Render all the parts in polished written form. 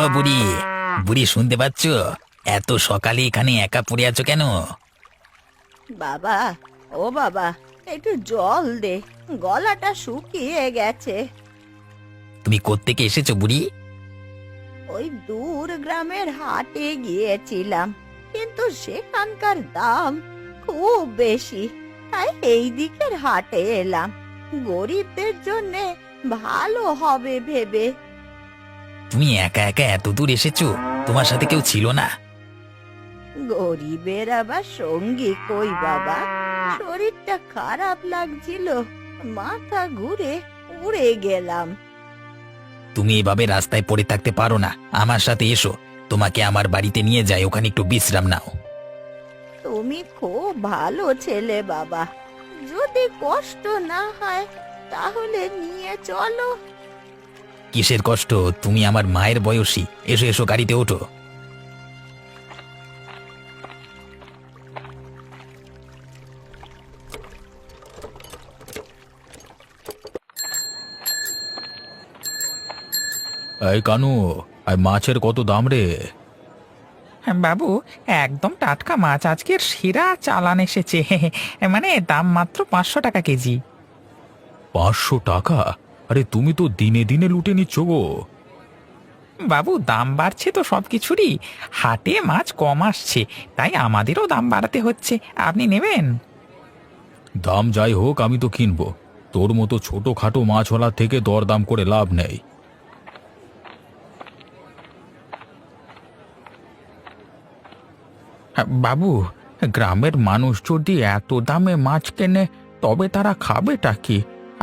ও বুড়ি, বুড়ি শুনতে পাচ্ছ? এত সকালে এখানে একা পড়ে আছো কেন? বাবা, ও বাবা, একটু জল দে, গলাটা শুকিয়ে গেছে। তুমি কোত্থেকে এসেছো বুড়ি? ওই দূর গ্রামের হাটে গিয়েছিলাম, কিন্তু সেখানকার দাম খুব বেশি, তাই এই দিকের হাটে এলাম, গরিবদের জন্যে ভালো হবে ভেবে। তুমি একা একা এত দূর এসেছো? তোমার সাথে কেউ ছিল না? গরিবের আবার সঙ্গী কই বাবা, শরীরটা খারাপ লাগছিল, মাথা ঘুরে উড়ে গেলাম। তুমি এভাবে রাস্তায় পড়ে থাকতে পারো না, আমার সাথে এসো, তোমাকে আমার বাড়িতে নিয়ে যাই, ওখানে একটু বিশ্রাম নাও। তুমি খুব ভালো ছেলে বাবা, যদি কষ্ট না হয় তাহলে নিয়ে চলো। কিসের কষ্ট? তুমি আমার মায়ের বয়সী, এসো এসো, গাড়িতে ওঠো। এই কানু, আর মাছের কত দাম রে? বাবু, একদম টাটকা মাছ, আজকের সেরা চালান এসেছে। মানে দাম মাত্র 500 টাকা কেজি। 500 টাকা? আরে তুমি তো দিনে দিনে লুটে নিচ্ছ গো। বাবু, দাম বাড়ছে তো সব কিছুরই, হাটে মাছ কম আসছে, তাই আমাদেরও দাম বাড়াতে হচ্ছে। আপনি নেবেন? দাম যাই হোক, আমি তো কিনবো। তোর মতো ছোটখাটো মাছওয়ালার থেকে দরদাম করে লাভ নেই। বাবু, গ্রামের মানুষ যদি এত দামে মাছ কেনে তবে তারা খাবেটা কি?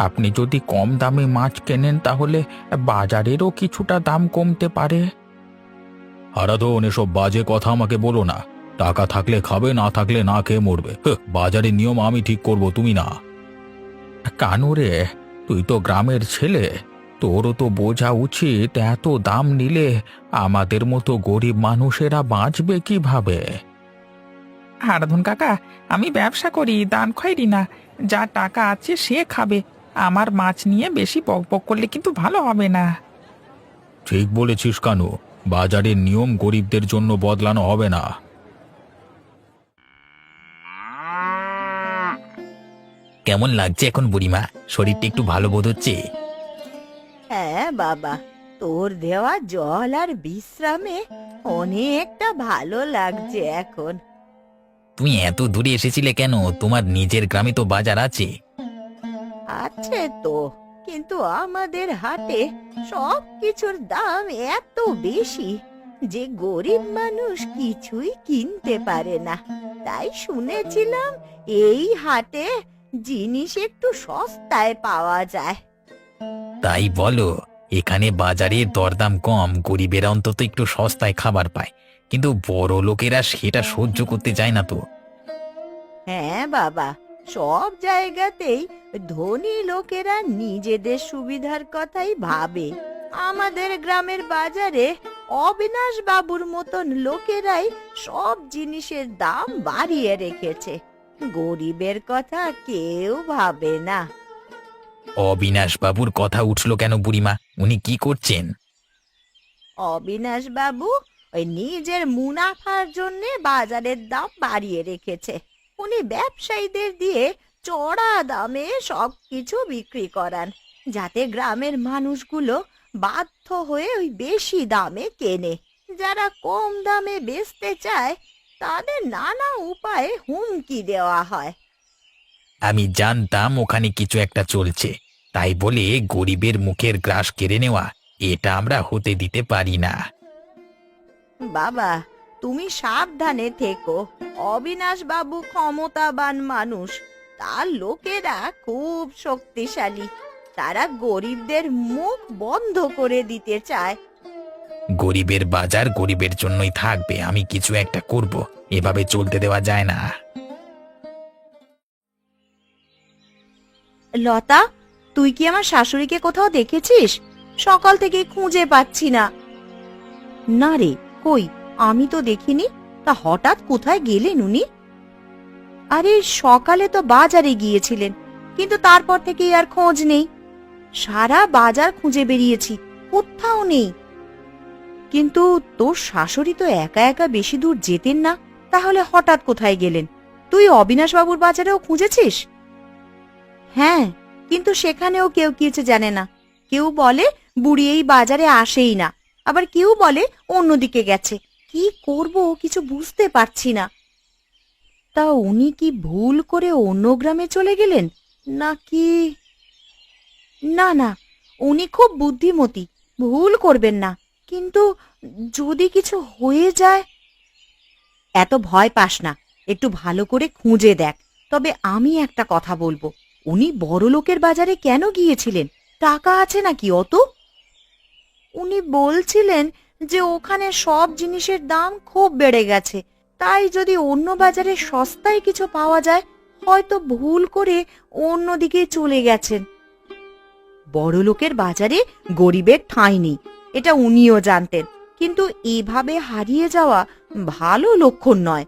আপনি যদি কম দামে মাছ কেনেন তাহলে বাজারেরও কিছুটা দাম কমতে পারে। হারাধন, এসব বাজে কথা আমাকে বলো না। টাকা থাকলে খাবে, না থাকলে না খেয়ে মরবে। বাজারের নিয়ম আমি ঠিক করব, তুমি না। কানুরে, তুই তো গ্রামের ছেলে, তোরও তো বোঝা উচিত এত দাম নিলে আমাদের মতো গরিব মানুষেরা বাঁচবে কিভাবে? হারাধন কাকা, আমি ব্যবসা করি, দান খয়রি না। যা টাকা আছে সে খাবে, আমার মাছ নিয়ে বেশি বকবক করলে কিন্তু ভালো হবে না। ঠিক বলেছিস কানু, বাজারের নিয়ম গরিবদের জন্য বদলানো হবে না। কেমন লাগছে এখন বুড়িমা? শরীরটা একটু ভালো বোধ হচ্ছে? হ্যাঁ বাবা, তোর দেওয়া জল আর বিশ্রামে অনেকটা ভালো লাগছে এখন। তুমি এত দূরে এসেছিলে কেন? তোমার নিজের গ্রামে তো বাজার আছে। আছে তো, কিন্তু আমাদের হাটে সব কিছুর দাম এত বেশি যে গরিব মানুষ কিছুই কিনতে পারে না। তাই শুনেছিলাম এই হাটে জিনিস একটু সস্তায় পাওয়া যায়। তাই বলো? এখানে বাজারে দরদাম কম, গরিবেরা অন্তত একটু সস্তায় খাবার পায়, কিন্তু বড় লোকেরা সেটা সহ্য করতে চায় না তো। হ্যাঁ বাবা, সব জায়গাতেই ধনী লোকেরা নিজেদের সুবিধার কথাই ভাবে। আমাদের গ্রামের বাজারে অবিনাশ বাবুর মতন লোকেরাই সব জিনিসের দাম বাড়িয়ে রেখেছে, গরিবের কথা কেউ ভাবে না। অবিনাশ বাবুর কথা উঠলো কেন বুড়িমা? উনি কি করছেন? অবিনাশ বাবু ওই নিজের মুনাফার জন্য বাজারের দাম বাড়িয়ে রেখেছে। উনি ব্যবসায়ীদের দিয়ে চড়া দামে সবকিছু বিক্রি করান, যাতে গ্রামের মানুষগুলো বাধ্য হয়ে ওই বেশি দামে কেনে। যারা কম দামে বেচতে চায় তাদের নানা উপায়ে হুমকি দেওয়া হয়। আমি জানতাম ওখানে কিছু একটা চলছে, তাই বলে গরিবের মুখের গ্রাস কেড়ে নেওয়া, এটা আমরা হতে দিতে পারি না। বাবা, তুমি সাবধানে থেকো। অবিনাশ বাবু ক্ষমতাবান মানুষ, তার লোকেরা খুব শক্তিশালী, তারা গরিবদের মুখ বন্ধ করে দিতে চায়। গরিবের বাজার গরিবের জন্যই থাকবে, আমি কিছু একটা করব, এভাবে চলতে দেওয়া যায় না। লতা, তুই কি আমার শাশুড়িকে কোথাও দেখেছিস? সকাল থেকে খুঁজে পাচ্ছি না। না রে, কই, আমি তো দেখিনি। তা হঠাৎ কোথায় গেলেন উনি? আরে সকালে তো বাজারে গিয়েছিলেন, কিন্তু তারপর থেকে আর খোঁজ নেই। সারা বাজার খুঁজে বেরিয়েছি, কোথাও নেই। কিন্তু তোর শাশুড়ি তো একা একা বেশি দূর যেতেন না, তাহলে হঠাৎ কোথায় গেলেন? তুই অবিনাশবাবুর বাজারেও খুঁজেছিস? হ্যাঁ, কিন্তু সেখানেও কেউ কিছু জানে না। কেউ বলে বুড়ি এই বাজারে আসেই না, আবার কেউ বলে অন্যদিকে গেছে। কি করব কিছু বুঝতে পারছি না। তা উনি কি ভুল করে অন্য গ্রামে চলে গেলেন নাকি? না না, উনি খুব বুদ্ধিমতী, ভুল করবেন না। কিন্তু যদি কিছু হয়ে যায়? এত ভয় পাস না, একটু ভালো করে খুঁজে দেখ। তবে আমি একটা কথা বলবো, উনি বড়লোকের বাজারে কেন গিয়েছিলেন? টাকা আছে নাকি অত? উনি বলছিলেন যে ওখানে সব জিনিসের দাম খুব বেড়ে গেছে, তাই যদি অন্য বাজারে সস্তায় কিছু পাওয়া যায়, হয়তো ভুল করে অন্যদিকে চলে গেছেন। বড়লোকের বাজারে গরিবের ঠাঁই নেই, এটা উনিও জানতেন, কিন্তু এভাবে হারিয়ে যাওয়া ভালো লক্ষণ নয়।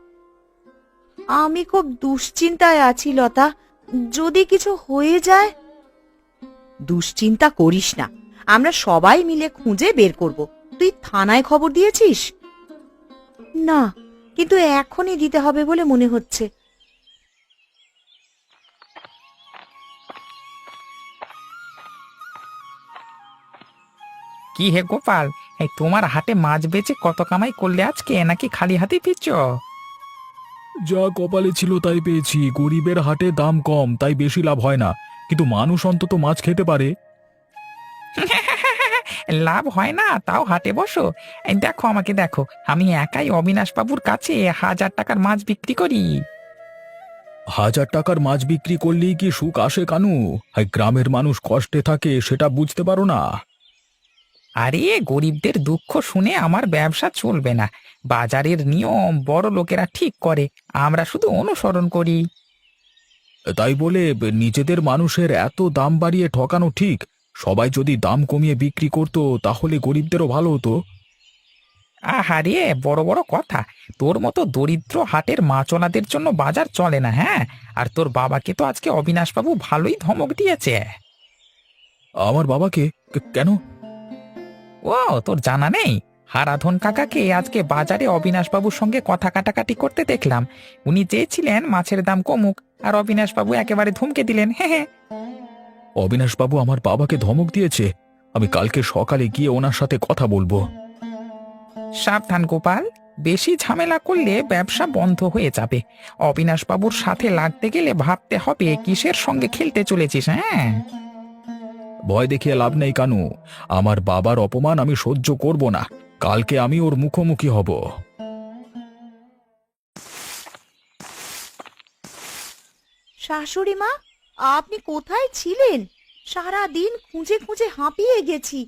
আমি খুব দুশ্চিন্তায় আছি লতা, যদি কিছু হয়ে যায়। দুশ্চিন্তা করিস না, আমরা সবাই মিলে খুঁজে বের করব। তুই থানায় খবর দিয়েছিস? না, কিন্তু এখনই দিতে হবে বলে মনে হচ্ছে। কি হে গোপাল, এই তোমার হাটে মাছ বেচে কত কামাই করলে আজকে, নাকি খালি হাতে ফিরছ? যা কপালে ছিল তাই পেয়েছি। গরিবের হাটে দাম কম, তাই বেশি লাভ হয় না, কিন্তু মানুষ অন্তত মাছ খেতে পারে। লাভ হয় না তাও হাটে বসো? এই দেখো আমাকে দেখো, আমি একাই অবিনাশ বাবুর কাছে 1000 টাকার মাছ বিক্রি করি। 1000 টাকার মাছ বিক্রি করলেই কি সুখ আসে কানু? এই গ্রামের মানুষ কষ্টে থাকে, সেটা বুঝতে পারো না? আরে গরিবদের দুঃখ শুনে আমার ব্যবসা চলবে না। বাজারের নিয়ম বড় লোকেরা ঠিক করে, আমরা শুধু অনুসরণ করি। তাই বলে নিজেদের মানুষের এত দাম বাড়িয়ে ঠকানো ঠিক? সবাই যদি দাম কমিয়ে বিক্রি করতো তাহলে গরিবদেরও ভালো হতো। আহারে বড় বড় কথা, তোর মতো দরিদ্র হাটের মাচলাদের জন্য বাজার চলে না। হ্যাঁ, আর তোর বাবাকে তো আজকে অবিনাশবাবু ভালোই ধমক দিয়েছে। আমার বাবাকে? কেন? ও তোর জানা নেই? হারাধন কাকাকে আজকে বাজারে অবিনাশবাবুর সঙ্গে কথা কাটাকাটি করতে দেখলাম। উনি চেয়েছিলেন মাছের দাম কমুক, আর অবিনাশবাবু একেবারে ধমকে দিলেন। হ্যাঁ, অবিনাশবাবু আমার বাবাকে ধমক দিয়েছে? আমি কালকে সকালে গিয়ে ওনার সাথে কথা বলবো। সাবধান গোপাল, বেশি ঝামেলা করলে ব্যবসা বন্ধ হয়ে যাবে। অবিনাশবাবুর সাথে লাগতে গেলে ভাবতে হবে কিসের সঙ্গে খেলতে চলেছিস। হ্যাঁ, ভয় দেখিয়ে লাভ নেই কানু, আমার বাবার অপমান আমি সহ্য করব না। কালকে আমি ওর মুখোমুখি হব। শাশুড়ি মা, আপনি কোথায় ছিলেন? সারা দিন খুঁজে খুঁজে হাঁপিয়ে গেছি।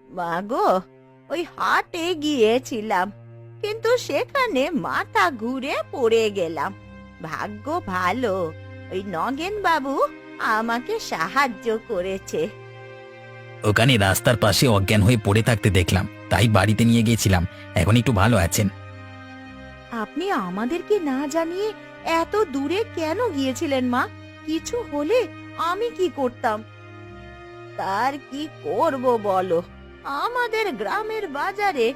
মা গো, ওই হাটে গিয়েছিলাম, কিন্তু সেখানে মাথা ঘুরে পড়ে গেলাম। ভাগ্য ভালো, ওই নগেন বাবু আমাকে সাহায্য করেছে। ওখানে রাস্তার পাশে অজ্ঞান হয়ে পড়ে থাকতে দেখলাম, তাই বাড়িতে নিয়ে গিয়েছিলাম। এখন একটু ভালো আছেন। আপনি আমাদেরকে না জানিয়ে এত দূরে কেন গিয়েছিলেন মা? কিছু হলে আমি কি করতাম? তার কি করব বলো, আমাদের গ্রামের বাজারে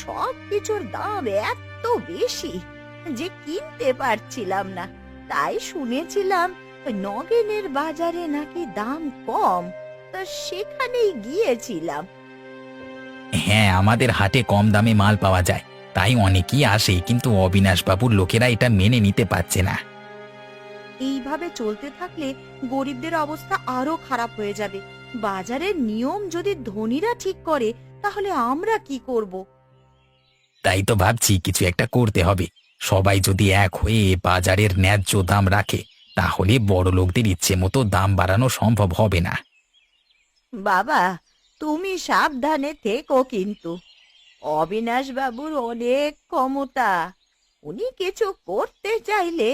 সব কিছুর দাম এত বেশি যে কিনতে পারছিলাম না। তাই শুনেছিলাম ওই নগেনের বাজারে নাকি দাম কম, তা সেখানেই গিয়েছিলাম। হ্যাঁ, আমাদের হাটে কম দামে মাল পাওয়া যায়, তাই অনেকেই আসে, কিন্তু অবিনাশবাবুর লোকেরা এটা মেনে নিতে পারছে না। এইভাবে চলতে থাকলে গরিবদের অবস্থা আরো খারাপ হয়ে যাবে। বাজারের নিয়ম যদি ধনীরা ঠিক করে, তাহলে আমরা কি করব? তাই তো ভাবছি কিছু একটা করতে হবে। সবাই যদি এক হয়ে বাজারের ন্যায্য দাম রাখে, তাহলে বড় লোকদের ইচ্ছে মতো দাম বাড়ানো সম্ভব হবে না। বাবা, তুমি সাবধানে থেকো কিন্তু। অবিনাশ বাবুর অনেক ক্ষমতা, উনি কিছু করতে চাইলে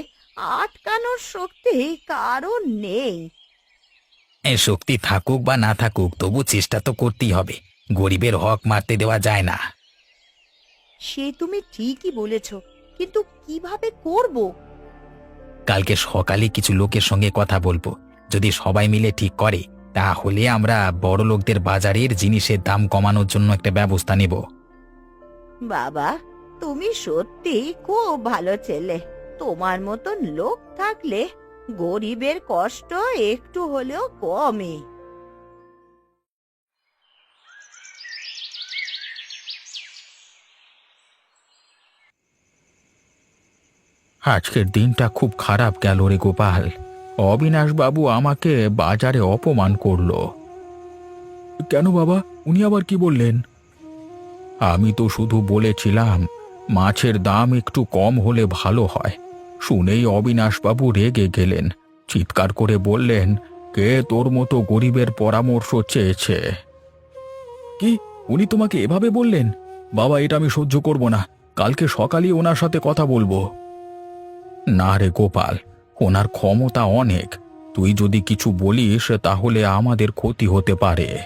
আটকানোর শক্তি কারণ নেই। শক্তি থাকুক বা না থাকুক, তবু চেষ্টা তো করতেই হবে। গরিবের হক মারতে দেওয়া যায় না। সে তুমি ঠিকই বলেছ, কিন্তু কিভাবে করব? কালকে সকালে কিছু লোকের সঙ্গে কথা বলবো। যদি সবাই মিলে ঠিক করে, তাহলে আমরা বড় লোকদের বাজারের জিনিসের দাম কমানোর জন্য একটা ব্যবস্থা নেব। বাবা, তুমি সত্যি খুব ভালো ছেলে। তোমার মতন লোক থাকলে গরিবের কষ্ট একটু হলেও কমে। আজকের দিনটা খুব খারাপ গেল রে গোপাল। অবিনাশবাবু আমাকে বাজারে অপমান করলো। কেন বাবা, উনি আবার কি বললেন? আমি তো শুধু বলেছিলাম মাছের দাম একটু কম হলে ভালো হয়। শুনেই অবিনাশবাবু রেগে গেলেন, চিৎকার করে বললেন, কে তোর মতো গরিবের পরামর্শ চেয়েছে? কি, উনি তোমাকে এভাবে বললেন? বাবা, এটা আমি সহ্য করব না। কালকে সকালেই ওনার সাথে কথা বলবো। না রে গোপাল, ওনার ক্ষমতা অনেক। তুই যদি কিছু বলিস তাহলে আমাদের ক্ষতি হতে পারে।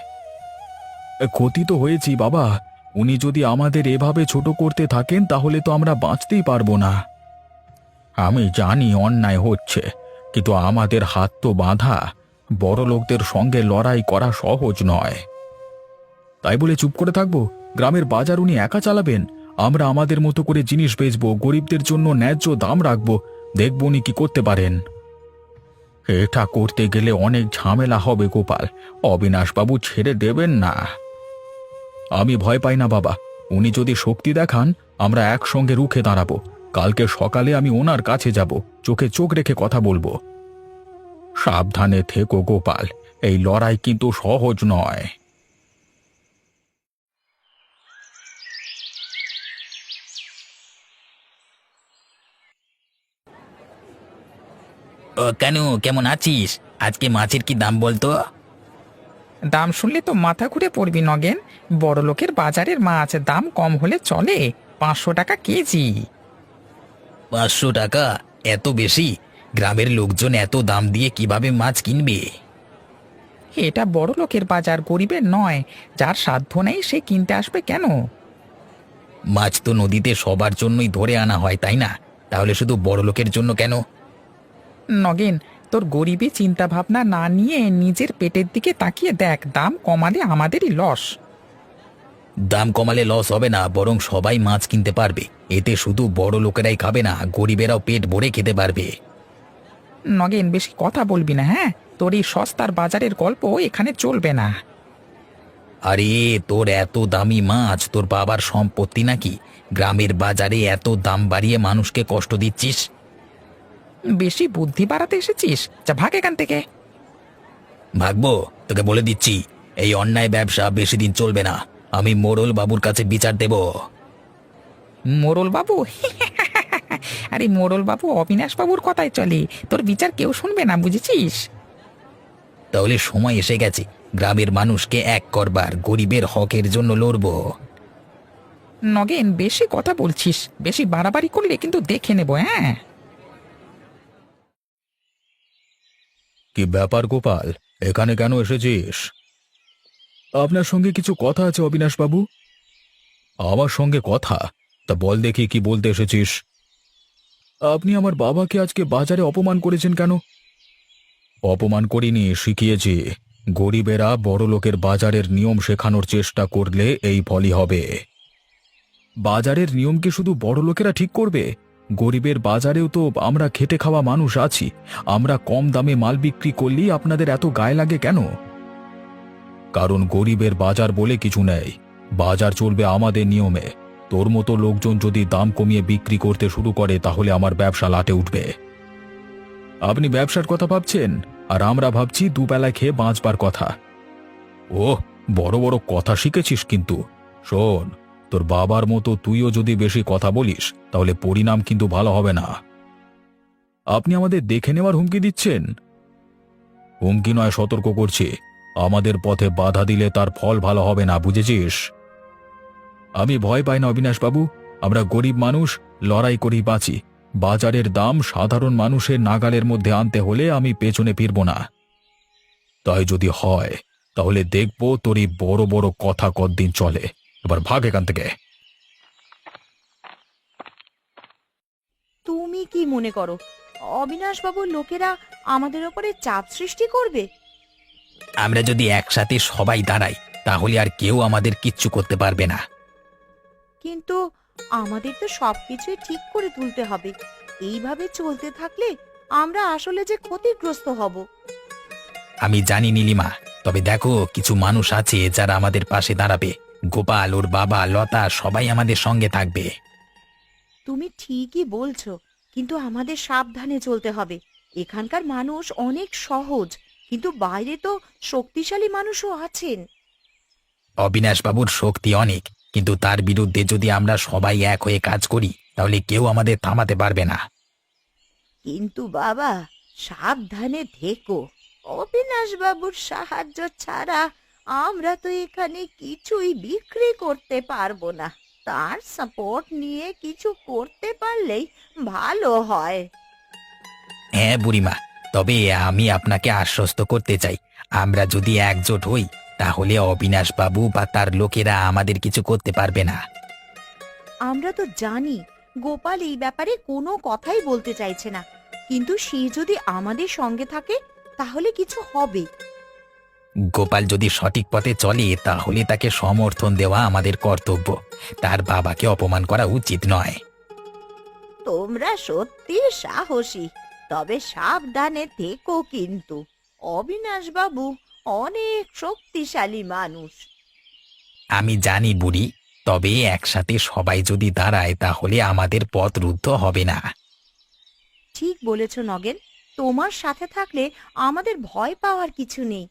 ক্ষতি তো হয়েছি বাবা। উনি যদি আমাদের এভাবে ছোট করতে থাকেন তাহলে তো আমরা বাঁচতেই পারবো না। আমি জানি অন্যায় হচ্ছে, কিন্তু আমাদের হাত তো বাঁধা। বড় লোকদের সঙ্গে লড়াই করা সহজ নয়। তাই বলে চুপ করে থাকবো? গ্রামের বাজার উনি একা চালাবেন। আমরা আমাদের মতো করে জিনিস বেচবো, গরিবদের জন্য ন্যায্য দাম রাখবো। দেখবো উনি কি করতে পারেন। এটা করতে গেলে অনেক ঝামেলা হবে গোপাল। অবিনাশবাবু ছেড়ে দেবেন না। আমি ভয় পাই না বাবা। উনি যদি শক্তি দেখান আমরা একসঙ্গে রুখে দাঁড়াবো। কালকে সকালে আমি ওনার কাছে যাব, চোখে চোখ রেখে কথা বলবো। সাবধানে থেকো গোপাল, এই লড়াই কিন্তু সহজ নয়। ও কেন, কেমন আছিস? আজকে মাছের কি দাম বলতো? দাম শুনলে তো মাথা ঘুরে পড়বি নগেন। বড় লোকের বাজারের মাছ, দাম কম হলে চলে। 500 টাকা কেজি। 500 টাকা? এত বেশি? গ্রামের লোকজন এত দাম দিয়ে কিভাবে মাছ কিনবে? এটা বড় লোকের বাজার, গরিবের নয়। যার সাধ্য নেই সে কিনতে আসবে কেন? মাছ তো নদীতে সবার জন্যই ধরে আনা হয়, তাই না? তাহলে শুধু বড় লোকের জন্য কেন? নগেন, তোর গরিবী চিন্তা ভাবনা না নিয়ে নিজের পেটের দিকে তাকিয়ে দেখ। দাম কমালে আমাদেরই লস। দাম কমালে লস হবে না, বরং সবাই মাছ কিনতে পারবে। এতে শুধু বড় লোকেরাই খাবে না, গরিবেরাও পেট ভরে খেতে পারবে। নগেন, বেশি কথা বলবি না, হ্যাঁ? তোর এই সস্তার বাজারের গল্প এখানে চলবে না। আরে, তোর এত দামি মাছ তোর বাবার সম্পত্তি নাকি? গ্রামের বাজারে এত দাম বাড়িয়ে মানুষকে কষ্ট দিচ্ছিস। বেশি বুদ্ধি বাড়াতে এসেছিস? যা ভাগ এখান থেকে। ভাগবো? তোকে বলে দিচ্ছি, এই অন্যায় ব্যবসা বেশি দিন চলবে না। আমি মোড়ল বাবুর কাছে বিচার দেব। মোড়ল বাবু? আরে মোড়ল বাবু অবিনাশ বাবুর কথাই চলে। তোর বিচার কেউ শুনবে না, বুঝেছিস? তাহলে সময় এসে গেছে গ্রামের মানুষকে এক করবার, গরিবের হকের জন্য লড়বো। নগেন, বেশি কথা বলছিস। বেশি বাড়াবাড়ি করলে কিন্তু দেখে নেব, হ্যাঁ? কি ব্যাপার গোপাল, এখানে কেন এসেছিস? আপনার সঙ্গে কিছু কথা আছে অবিনাশবাবু। আমার সঙ্গে কথা? তা বল দেখি, কি বলতে এসেছিস? আপনি আমার বাবাকে আজকে বাজারে অপমান করেছেন কেন? অপমান করিনি, শিখিয়েছি। গরিবেরা বড় লোকের বাজারের নিয়ম শেখানোর চেষ্টা করলে এই ফলই হবে। বাজারের নিয়ম কি শুধু বড় লোকেরা ঠিক করবে? গরিবের বাজারেও তো আমরা খেটে খাওয়া মানুষ আছি। আমরা কম দামে মাল বিক্রি করলেই আপনাদের এত গায়ে লাগে কেন? কারণ গরিবের বাজার বলে কিছু নেই। বাজার চলবে আমাদের নিয়মে। তোর মতো লোকজন যদি দাম কমিয়ে বিক্রি করতে শুরু করে তাহলে আমার ব্যবসা লাটে উঠবে। আপনি ব্যবসার কথা ভাবছেন, আর আমরা ভাবছি দুবেলায় খেয়ে বাঁচবার কথা। ওহ, বড় বড় কথা শিখেছিস কিন্তু। শোন, তোর বাবার মতো তুইও যদি বেশি কথা বলিস তাহলে পরিণাম কিন্তু ভালো হবে না। আপনি আমাদের দেখে নেওয়ার হুমকি দিচ্ছেন। হুমকি নয়, সতর্ক করছি। আমাদের পথে বাধা দিলে তার ফল ভালো হবে না, বুঝেছিস? আমি ভয় পাই না অবিনাশবাবু। আমরা গরিব মানুষ, লড়াই করি বাঁচি। বাজারের দাম সাধারণ মানুষের নাগালের মধ্যে আনতে হলে আমি পেছনে ফিরব না। তাই যদি হয় তাহলে দেখব তোর এই বড় বড় কথা কতদিন চলে। এবার ভাগ এখান থেকে। তুমি কি মনে করো অবিনাশ বাবুর লোকেরা আমাদের ওপরে চাপ সৃষ্টি করবে? আমরা যদি একসাথে সবাই দাঁড়াই তাহলে আর কেউ আমাদের কিচ্ছু করতে পারবে না। কিন্তু আমাদের তো সবকিছুই ঠিক করে তুলতে হবে। এইভাবে চলতে থাকলে আমরা আসলে যে ক্ষতিগ্রস্ত হব। আমি জানি নীলিমা, তবে দেখো কিছু মানুষ আছে যারা আমাদের পাশে দাঁড়াবে। গোপাল, ওর বাবা, লতা সবাই আমাদের সঙ্গে থাকবে। তুমি ঠিকই বলছো, কিন্তু আমাদের সাবধানে চলতে হবে। এখানকার মানুষ অনেক সহজ, কিন্তু বাইরে তো শক্তিশালী মানুষও আছেন। অবিনাশবাবুর শক্তি অনেক, কিন্তু তার বিরুদ্ধে যদি আমরা সবাই এক হয়ে কাজ করি তাহলে কেউ আমাদের থামাতে পারবে না। কিন্তু বাবা, সাবধানে থেকো। অবিনাশ বাবুর সাহায্য ছাড়া আমরা তো এখানে কিছুই বিক্রি করতে পারবো না। তার সাপোর্ট নিয়ে কিছু করতে পারলেই ভালো হয়। হ্যাঁ বুড়িমা, তবে আমি আপনাকে আশ্বস্ত করতে চাই, আমরা যদি একজোট হই তাহলে অবিনাশবাবু বা তার লোকেরা আমাদের কিছু করতে পারবে না। আমরা তো জানি গোপাল এই ব্যাপারে কোনো কথাই বলতে চাইছে না, কিন্তু সে যদি আমাদের সঙ্গে থাকে তাহলে কিছু হবে। গোপাল যদি সঠিক পথে চলে তাহলে তাকে সমর্থন দেওয়া আমাদের কর্তব্য। তার বাবাকে অপমান করা উচিত নয়। তোমরা সত্যি সাহসী, তবে সাবধানে থেকো কিন্তু। অবিনাশ বাবু অনেক শক্তিশালী মানুষ। আমি জানি বুড়ি, তবে একসাথে সবাই যদি দাঁড়ায় তাহলে আমাদের পথ রুদ্ধ হবে না। ঠিক বলেছ নগেন, তোমার সাথে থাকলে আমাদের ভয় পাওয়ার কিছু নেই।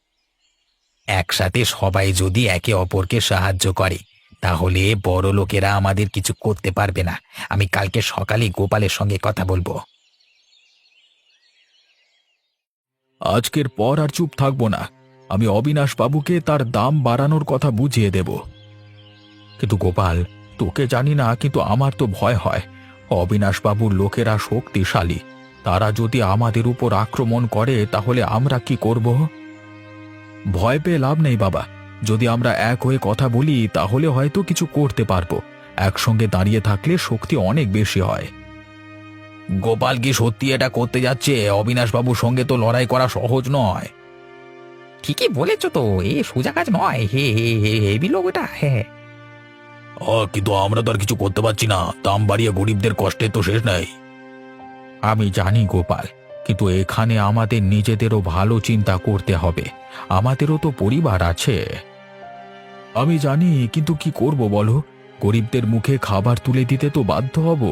একসাথে সবাই যদি একে অপরকে সাহায্য করে তাহলে বড় লোকেরা আমাদের কিছু করতে পারবে না। আমি কালকে সকালে গোপালের সঙ্গে কথা বলবো। আজকের পর আর চুপ থাকবো না। আমি অবিনাশ বাবুকে তার দাম বাড়ানোর কথা বুঝিয়ে দেব। কিন্তু গোপাল, তোকে জানি না, কিন্তু আমার তো ভয় হয়। অবিনাশ বাবুর লোকেরা শক্তিশালী, তারা যদি আমাদের উপর আক্রমণ করে তাহলে আমরা কি করব? ভয় পেয়ে লাভ নেই বাবা, যদি আমরা এক হয়ে কথা বলি তাহলে হয়তো কিছু করতে পারবো। একসঙ্গে দাঁড়িয়ে থাকলে শক্তি অনেক বেশি হয়। গোপাল কি সত্যি এটা করতে যাচ্ছে? অবিনাশবাবুর সঙ্গে তো লড়াই করা সহজ নয়। ঠিকই বলেছ তো, এ সোজা কাজ নয়। হে হে হে হেবি লোক এটা। হ্যাঁ, কিন্তু আমরা তো আর কিছু করতে পারছি না। দাম বাড়িয়ে গরিবদের কষ্টের তো শেষ নেই। আমি জানি গোপাল, কিন্তু এখানে আমাদের নিজেদেরও ভালো চিন্তা করতে হবে। আমাদেরও তো পরিবার আছে। আমি জানি, কিন্তু কি করব বলো? গরিবদের মুখে খাবার তুলে দিতে তো বাধ্য হব।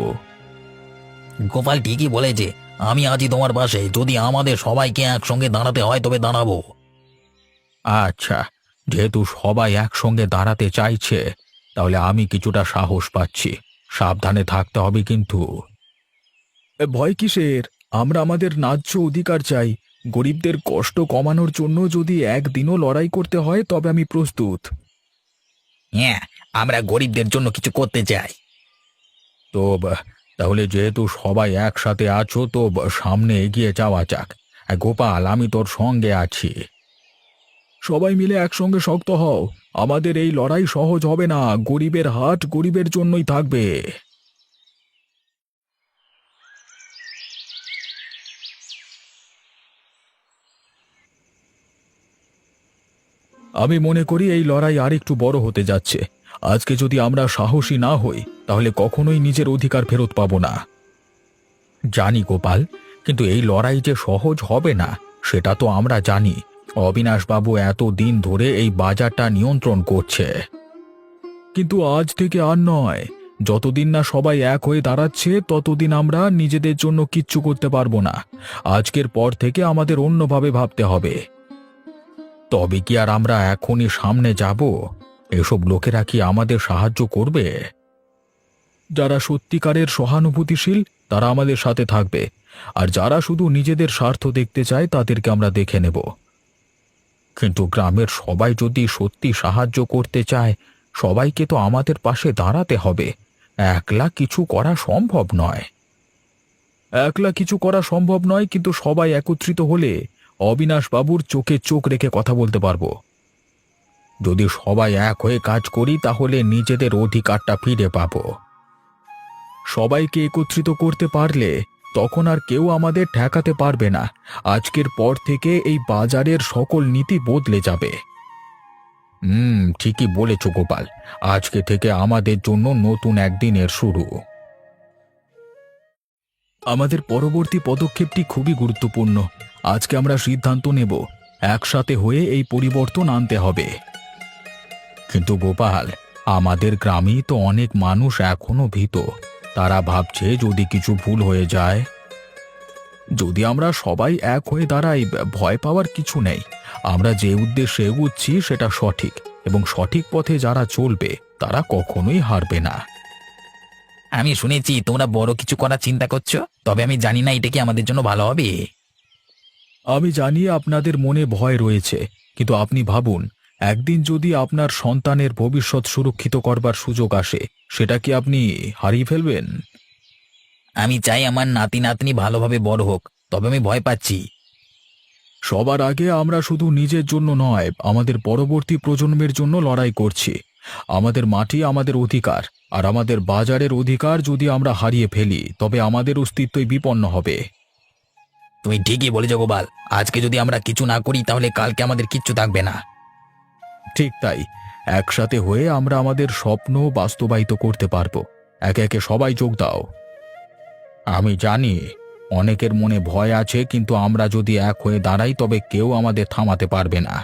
গোপাল ঠিকই বলেছে। আমি আছি তোমার পাশে, যদি আমাদের সবাইকে একসঙ্গে দাঁড়াতে হয় তবে দাঁড়াবো। আচ্ছা, যেহেতু সবাই একসঙ্গে দাঁড়াতে চাইছে তাহলে আমি কিছুটা সাহস পাচ্ছি। সাবধানে থাকতে হবে কিন্তু। ভয় কিসের? আমরা আমাদের ন্যায্য অধিকার চাই। গরিবদের কষ্ট কমানোর জন্য যদি একদিনও লড়াই করতে হয় তবে আমি প্রস্তুত। হ্যাঁ, আমরা গরিবদের জন্য কিছু করতে চাই। তো তাহলে যেহেতু সবাই একসাথে আছো তো সামনে এগিয়ে যাওয়া যাক। গোপাল, আমি তোর সঙ্গে আছি। সবাই মিলে একসঙ্গে শক্ত হও। আমাদের এই লড়াই সহজ হবে না। গরিবের হাট গরিবের জন্যই থাকবে। আমি মনে করি এই লড়াই আর একটু বড় হতে যাচ্ছে। আজকে যদি আমরা সাহসী না হই তাহলে কখনোই নিজের অধিকার ফেরত পাবো না। জানি গোপাল, কিন্তু এই লড়াই যে সহজ হবে না সেটা তো আমরা জানি। অবিনাশবাবু এত দিন ধরে এই বাজারটা নিয়ন্ত্রণ করছে। কিন্তু আজ থেকে আর নয়। যতদিন না সবাই এক হয়ে দাঁড়াচ্ছে ততদিন আমরা নিজেদের জন্য কিচ্ছু করতে পারবো না। আজকের পর থেকে আমাদের অন্যভাবে ভাবতে হবে। তবে কি আর আমরা এখনই সামনে যাব? এসব লোকেরা কি আমাদের সাহায্য করবে? যারা সত্যিকারের সহানুভূতিশীল তারা আমাদের সাথে থাকবে, আর যারা শুধু নিজেদের স্বার্থ দেখতে চায় তাদেরকে আমরা দেখে নেব। কিন্তু গ্রামের সবাই যদি সত্যি সাহায্য করতে চায়, সবাইকে তো আমাদের পাশে দাঁড়াতে হবে। একলা কিছু করা সম্ভব নয়। একলা কিছু করা সম্ভব নয়, কিন্তু সবাই একত্রিত হলে অবিনাশবাবুর চোখে চোখ রেখে কথা বলতে পারবো। যদি সবাই এক হয়ে কাজ করি তাহলে নিজেদের অধিকারটা ফিরে পাবো। সবাইকে একত্রিত করতে পারলে তখন আর কেউ আমাদের ঠেকাতে পারবে না। আজকের পর থেকে এই বাজারের সকল নীতি বদলে যাবে। ঠিকই বলেছ গোপাল। আজকে থেকে আমাদের জন্য নতুন একদিনের শুরু। আমাদের পরবর্তী পদক্ষেপটি খুবই গুরুত্বপূর্ণ। আজকে আমরা সিদ্ধান্ত নেব একসাথে হয়ে এই পরিবর্তন আনতে হবে। কিন্তু গোপাল, আমাদের গ্রামেই তো অনেক মানুষ এখনো ভীত। তারা ভাবছে যদি কিছু ভুল হয়ে যায়। যদি আমরা সবাই এক হয়ে দাঁড়াই, ভয় পাওয়ার কিছু নেই। আমরা যে উদ্দেশ্যে এগুচ্ছি সেটা সঠিক, এবং সঠিক পথে যারা চলবে তারা কখনোই হারবে না। আমি শুনেছি তোমরা বড় কিছু করার চিন্তা করছো, তবে আমি জানি না এটা কি আমাদের জন্য ভালো হবে। আমি জানি আপনাদের মনে ভয় রয়েছে, কিন্তু আপনি ভাবুন, একদিন যদি আপনার সন্তানের ভবিষ্যৎ সুরক্ষিত করবার সুযোগ আসে, সেটা কি আপনি হারিয়ে ফেলবেন? আমি চাই আমার নাতি নাতনি ভালোভাবে বড় হোক, তবে আমি ভয় পাচ্ছি। সবার আগে আমরা শুধু নিজের জন্য নয়, আমাদের পরবর্তী প্রজন্মের জন্য লড়াই করছি। আমাদের মাটি আমাদের অধিকার, আর আমাদের বাজারের অধিকার যদি আমরা হারিয়ে ফেলি তবে আমাদের অস্তিত্বই বিপন্ন হবে। তুমি ঠিকই বলেছো গোপাল, আজকে যদি আমরা কিছু না করি তাহলে কালকে আমাদের কিচ্ছু থাকবে না। ঠিক তাই, একসাথে হয়ে আমরা আমাদের স্বপ্ন বাস্তবায়িত করতে পারবো। একে একে সবাই যোগ দাও। আমি জানি অনেকের মনে ভয় আছে, কিন্তু আমরা যদি এক হয়ে দাঁড়াই তবে কেউ আমাদের থামাতে পারবে না।